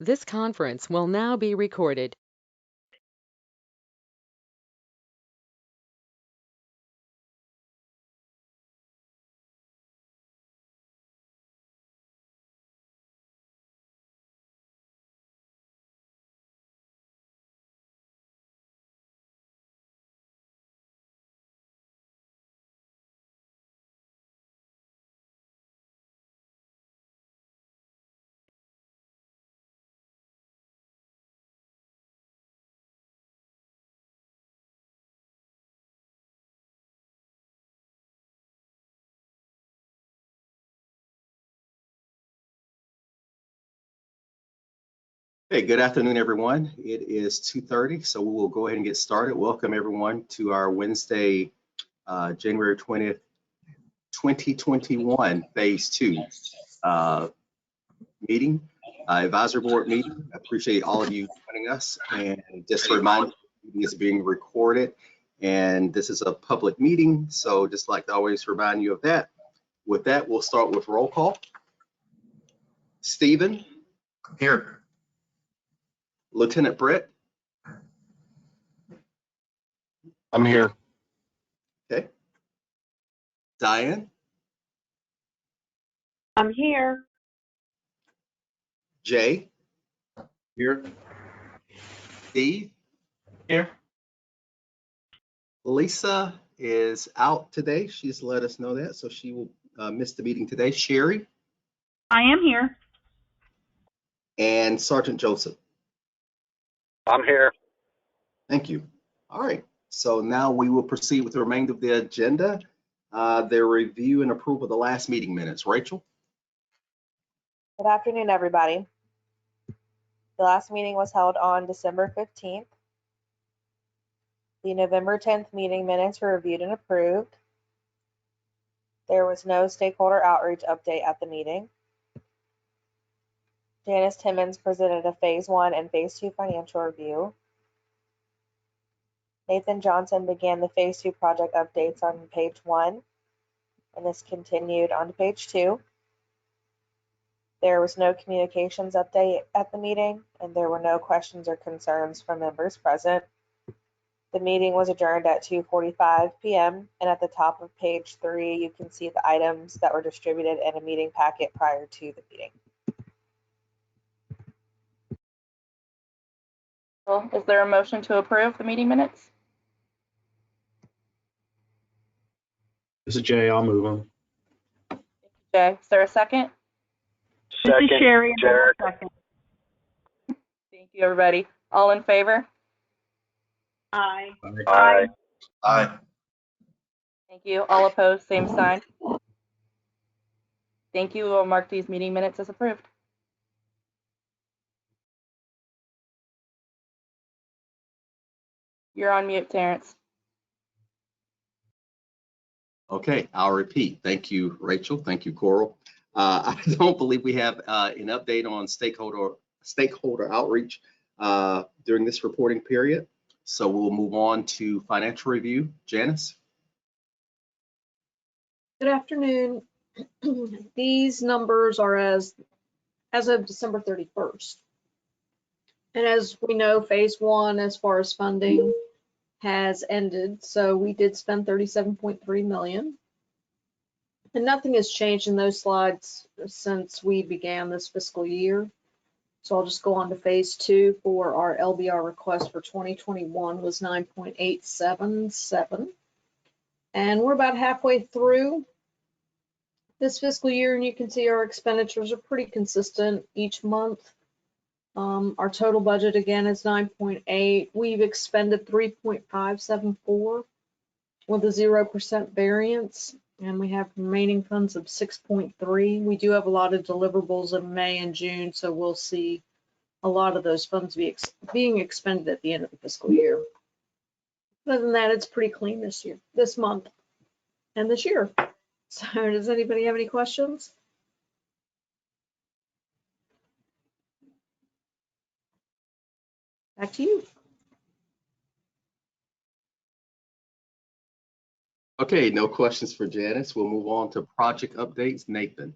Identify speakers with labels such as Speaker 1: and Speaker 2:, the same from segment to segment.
Speaker 1: This conference will now be recorded.
Speaker 2: Hey, good afternoon, everyone. It is 2:30, so we will go ahead and get started. Welcome, everyone, to our Wednesday, January 20th, 2021, Phase 2 meeting, advisory board meeting. I appreciate all of you joining us. And just a reminder, the meeting is being recorded, and this is a public meeting, so just like to always remind you of that. With that, we'll start with roll call. Stephen?
Speaker 3: Here.
Speaker 2: Lieutenant Brett?
Speaker 3: I'm here.
Speaker 2: Okay. Diane?
Speaker 4: I'm here.
Speaker 2: Jay?
Speaker 3: Here.
Speaker 2: Steve?
Speaker 3: Here.
Speaker 2: Lisa is out today. She's let us know that, so she will miss the meeting today. Sherry?
Speaker 4: I am here.
Speaker 2: And Sergeant Joseph?
Speaker 3: I'm here.
Speaker 2: Thank you. All right, so now we will proceed with the remainder of the agenda. The review and approval of the last meeting minutes. Rachel?
Speaker 5: Good afternoon, everybody. The last meeting was held on December 15th. The November 10th meeting minutes were reviewed and approved. There was no stakeholder outreach update at the meeting. Janice Timmons presented a Phase 1 and Phase 2 financial review. Nathan Johnson began the Phase 2 project updates on page 1, and this continued on to page 2. There was no communications update at the meeting, and there were no questions or concerns from members present. The meeting was adjourned at 2:45 p.m. and at the top of page 3, you can see the items that were distributed in a meeting packet prior to the meeting.
Speaker 4: Is there a motion to approve the meeting minutes?
Speaker 3: This is Jay. I'll move them.
Speaker 4: Jay, is there a second?
Speaker 3: Second.
Speaker 4: This is Sherry.
Speaker 3: Jared.
Speaker 4: Second. Thank you, everybody. All in favor? Aye.
Speaker 3: Aye. Aye.
Speaker 4: Thank you. All opposed, same sign. Thank you. We'll mark these meeting minutes as approved. You're on mute, Terrence.
Speaker 2: Okay, I'll repeat. Thank you, Rachel. Thank you, Coral. I don't believe we have an update on stakeholder outreach during this reporting period. So we'll move on to financial review. Janice?
Speaker 6: Good afternoon. These numbers are as of December 31st. And as we know, Phase 1, as far as funding, has ended. So we did spend $37.3 million. And nothing has changed in those slides since we began this fiscal year. So I'll just go on to Phase 2 for our LBR request for 2021 was 9.877. And we're about halfway through this fiscal year, and you can see our expenditures are pretty consistent each month. Our total budget again is 9.8. We've expended 3.574 with a 0% variance, and we have remaining funds of 6.3. We do have a lot of deliverables in May and June, so we'll see a lot of those funds being expended at the end of the fiscal year. Other than that, it's pretty clean this month, and this year. So does anybody have any questions? Back to you.
Speaker 2: Okay, no questions for Janice. We'll move on to project updates. Nathan?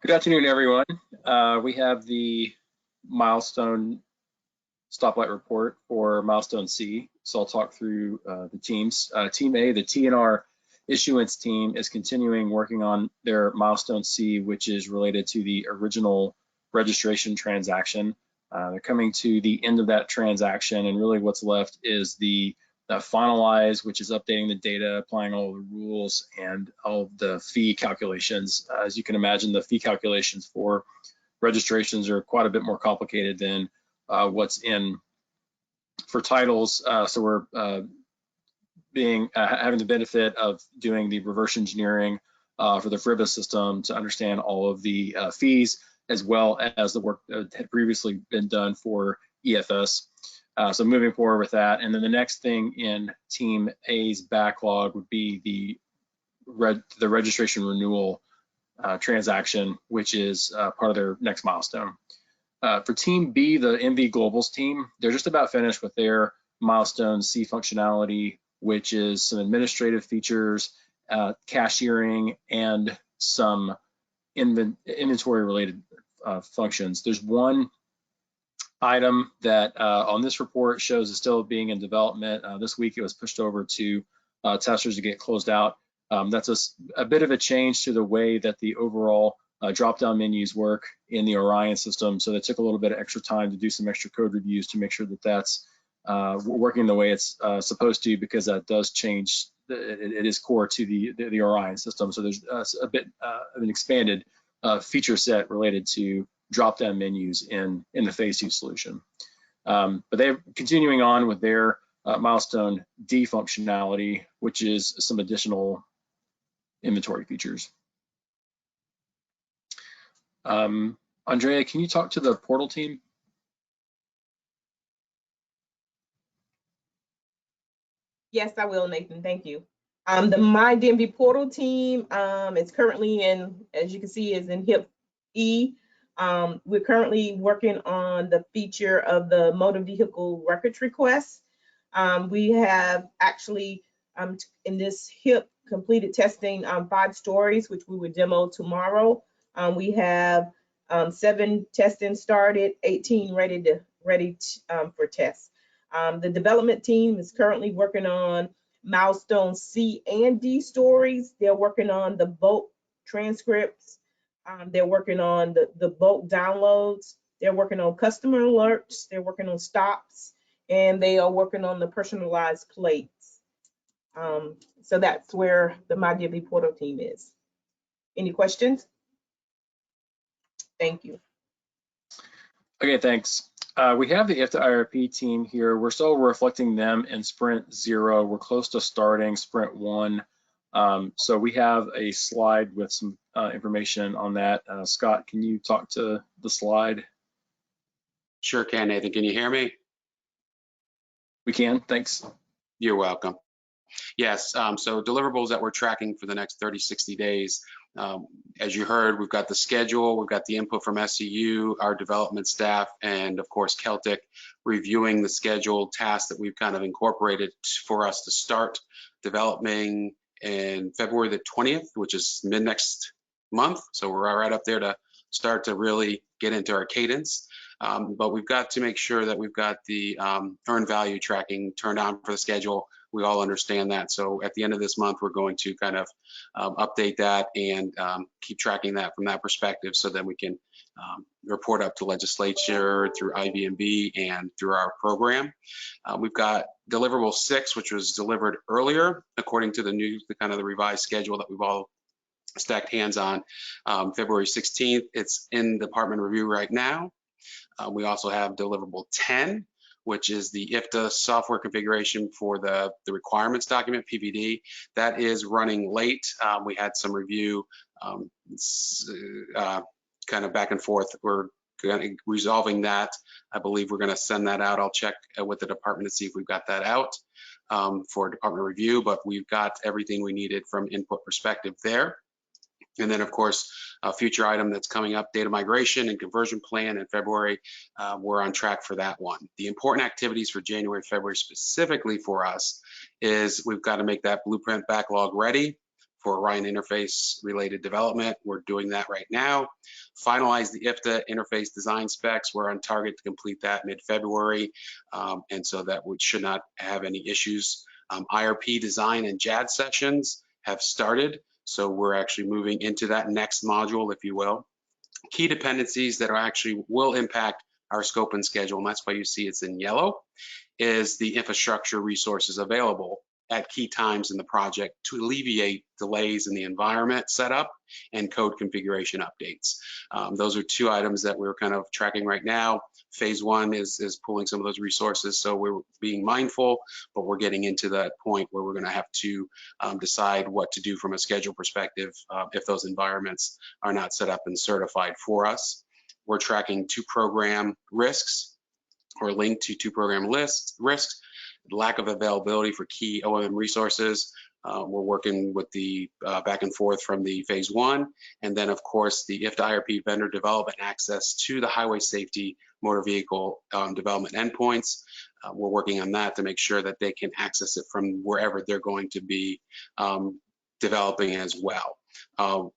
Speaker 7: Good afternoon, everyone. We have the milestone stoplight report for milestone C. So I'll talk through the teams. Team A, the TNR issuance team, is continuing working on their milestone C, which is related to the original registration transaction. They're coming to the end of that transaction, and really what's left is the finalize, which is updating the data, applying all the rules and all of the fee calculations. As you can imagine, the fee calculations for registrations are quite a bit more complicated than what's in for titles. So we're having the benefit of doing the reverse engineering for the FRIBA system to understand all of the fees, as well as the work that had previously been done for EFS. So moving forward with that. And then the next thing in Team A's backlog would be the registration renewal transaction, which is part of their next milestone. For Team B, the MV Globals team, they're just about finished with their milestone C functionality, which is some administrative features, cashiering, and some inventory related functions. There's one item that on this report shows is still being in development. This week it was pushed over to testers to get closed out. That's a bit of a change to the way that the overall drop-down menus work in the Orion system. So that took a little bit of extra time to do some extra code reviews to make sure that that's working the way it's supposed to, because that does change. It is core to the Orion system. So there's a bit of an expanded feature set related to drop-down menus in the phase 2 solution. But they're continuing on with their milestone D functionality, which is some additional inventory features. Andrea, can you talk to the portal team?
Speaker 8: Yes, I will, Nathan. Thank you. The MyDMV portal team is currently in, as you can see, is in HIP E. We're currently working on the feature of the motor vehicle records request. We have actually, in this HIP, completed testing 5 stories, which we will demo tomorrow. We have 7 testing started, 18 ready for tests. The development team is currently working on milestone C and D stories. They're working on the bulk transcripts. They're working on the bulk downloads. They're working on customer alerts. They're working on stops, and they are working on the personalized plates. So that's where the MyDMV portal team is. Any questions? Thank you.
Speaker 7: Okay, thanks. We have the IFTA IRP team here. We're still reflecting them in Sprint 0. We're close to starting Sprint 1. So we have a slide with some information on that. Scott, can you talk to the slide?
Speaker 9: Sure can, Nathan. Can you hear me?
Speaker 7: We can, thanks.
Speaker 9: You're welcome. Yes, so deliverables that we're tracking for the next 30, 60 days. As you heard, we've got the schedule, we've got the input from SCU, our development staff, and of course Celtic reviewing the scheduled tasks that we've kind of incorporated for us to start developing in February the 20th, which is mid next month. So we're right up there to start to really get into our cadence. But we've got to make sure that we've got the earned value tracking turned on for the schedule. We all understand that. So at the end of this month, we're going to kind of update that and keep tracking that from that perspective, so that we can report up to legislature through IVMB and through our program. We've got deliverable 6, which was delivered earlier according to the kind of the revised schedule that we've all stacked hands on. February 16th, it's in department review right now. We also have deliverable 10, which is the IFTA software configuration for the requirements document, PVD. That is running late. We had some review kind of back and forth. We're resolving that. I believe we're going to send that out. I'll check with the department to see if we've got that out for department review, but we've got everything we needed from input perspective there. And then, of course, a future item that's coming up, data migration and conversion plan in February. We're on track for that one. The important activities for January, February specifically for us is we've got to make that blueprint backlog ready. for Orion interface related development. We're doing that right now. Finalize the IFTA interface design specs. We're on target to complete that mid-February, and so that should not have any issues. IRP design and JAD sessions have started, so we're actually moving into that next module, if you will. Key dependencies that will impact our scope and schedule, and that's why you see it's in yellow, is the infrastructure resources available at key times in the project to alleviate delays in the environment setup and code configuration updates. Those are two items that we're kind of tracking right now. Phase 1 is pulling some of those resources, so we're being mindful, but we're getting into that point where we're going to have to decide what to do from a schedule perspective if those environments are not set up and certified for us. We're tracking 2 program risks, or linked to 2 program risks, lack of availability for key OMM resources. We're working with the back and forth from the phase 1, and then of course the IFTA IRP vendor development access to the highway safety motor vehicle development endpoints. We're working on that to make sure that they can access it from wherever they're going to be developing as well.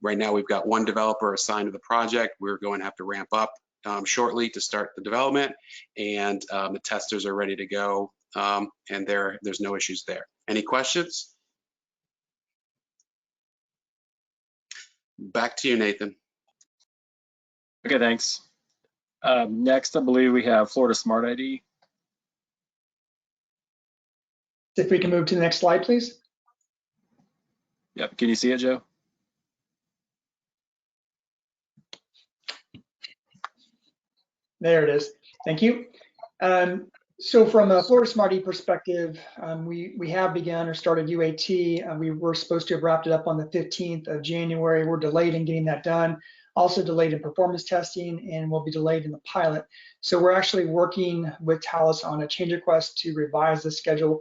Speaker 9: Right now we've got 1 developer assigned to the project. We're going to have to ramp up shortly to start the development, and the testers are ready to go, and there's no issues there. Any questions? Back to you, Nathan.
Speaker 7: Okay, thanks. Next, I believe we have Florida Smart ID.
Speaker 10: If we can move to the next slide, please.
Speaker 7: Yep, can you see it, Joe?
Speaker 10: There it is. Thank you. So from a Florida Smart ID perspective, we have begun or started UAT. We were supposed to have wrapped it up on the 15th of January. We're delayed in getting that done. Also delayed in performance testing, and we'll be delayed in the pilot. So we're actually working with Thales on a change request to revise the schedule.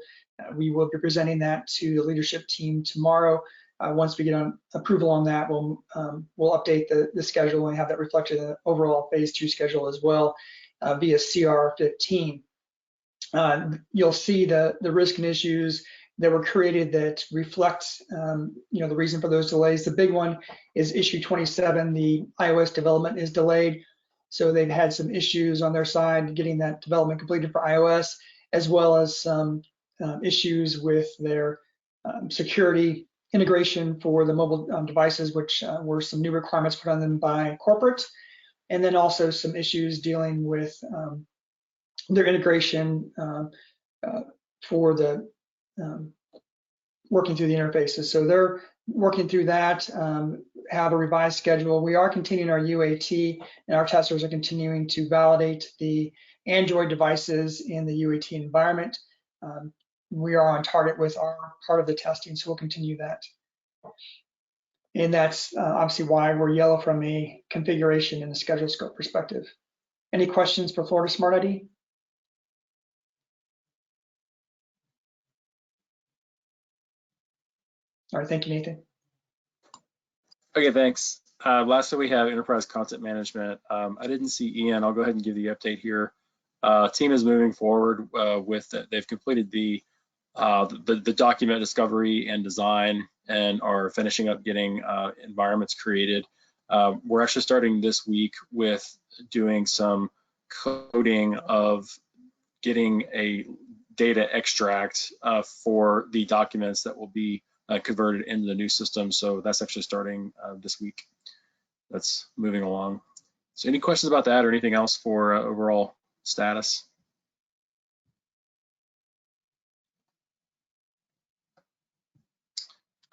Speaker 10: We will be presenting that to the leadership team tomorrow. Once we get on approval on that, we'll update the schedule and have that reflected in the overall phase 2 schedule as well via CR 15. You'll see the risk and issues that were created that reflect the reason for those delays. The big one is issue 27. The iOS development is delayed, so they've had some issues on their side getting that development completed for iOS, as well as some issues with their security integration for the mobile devices, which were some new requirements put on them by corporate, and then also some issues dealing with their integration for the working through the interfaces. So they're working through that, have a revised schedule. We are continuing our UAT, and our testers are continuing to validate the Android devices in the UAT environment. We are on target with our part of the testing, so we'll continue that. And that's obviously why we're yellow from a configuration and a schedule scope perspective. Any questions for Florida Smart ID? All right, thank you, Nathan.
Speaker 7: Okay, thanks. Lastly, we have enterprise content management. I didn't see Ian. I'll go ahead and give the update here. Team is moving forward with it. They've completed the document discovery and design and are finishing up getting environments created. We're actually starting this week with doing some coding of getting a data extract for the documents that will be converted into the new system. So that's actually starting this week. That's moving along. So any questions about that or anything else for overall status?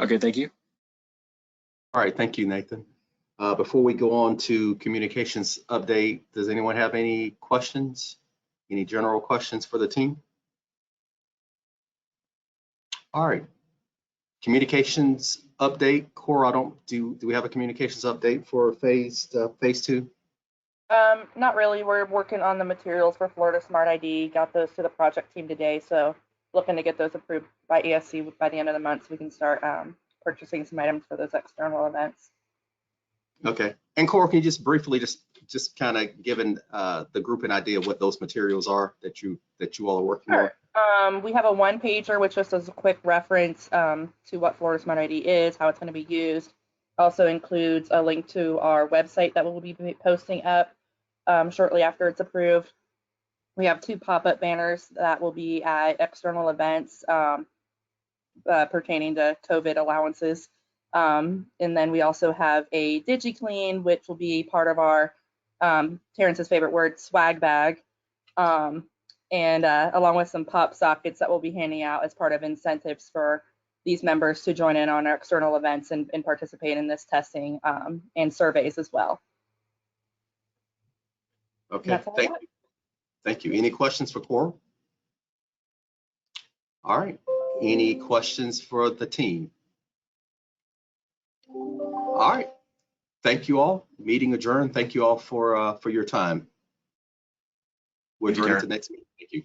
Speaker 7: Okay, thank you.
Speaker 2: All right, thank you, Nathan. Before we go on to communications update, does anyone have any questions? Any general questions for the team? All right. Communications update. Cora, do we have a communications update for phase 2?
Speaker 4: Not really. We're working on the materials for Florida Smart ID. Got those to the project team today, so looking to get those approved by ESC by the end of the month so we can start purchasing some items for those external events.
Speaker 2: Okay. And Cora, can you just briefly just kind of giving the group an idea of what those materials are that you all are working on?
Speaker 4: We have a one pager, which just is a quick reference to what Florida Smart ID is, how it's going to be used. Also includes a link to our website that we'll be posting up shortly after it's approved. We have 2 pop-up banners that will be at external events pertaining to COVID allowances. And then we also have a DigiClean, which will be part of our Terrence's favorite word, swag bag. And along with some pop sockets that we'll be handing out as part of incentives for these members to join in on our external events and participate in this testing and surveys as well.
Speaker 2: Okay, thank you. Thank you. Any questions for Coral? All right. Any questions for the team? All right. Thank you all. Meeting adjourned. Thank you all for your time. We'll adjourn to the next meeting. Thank you.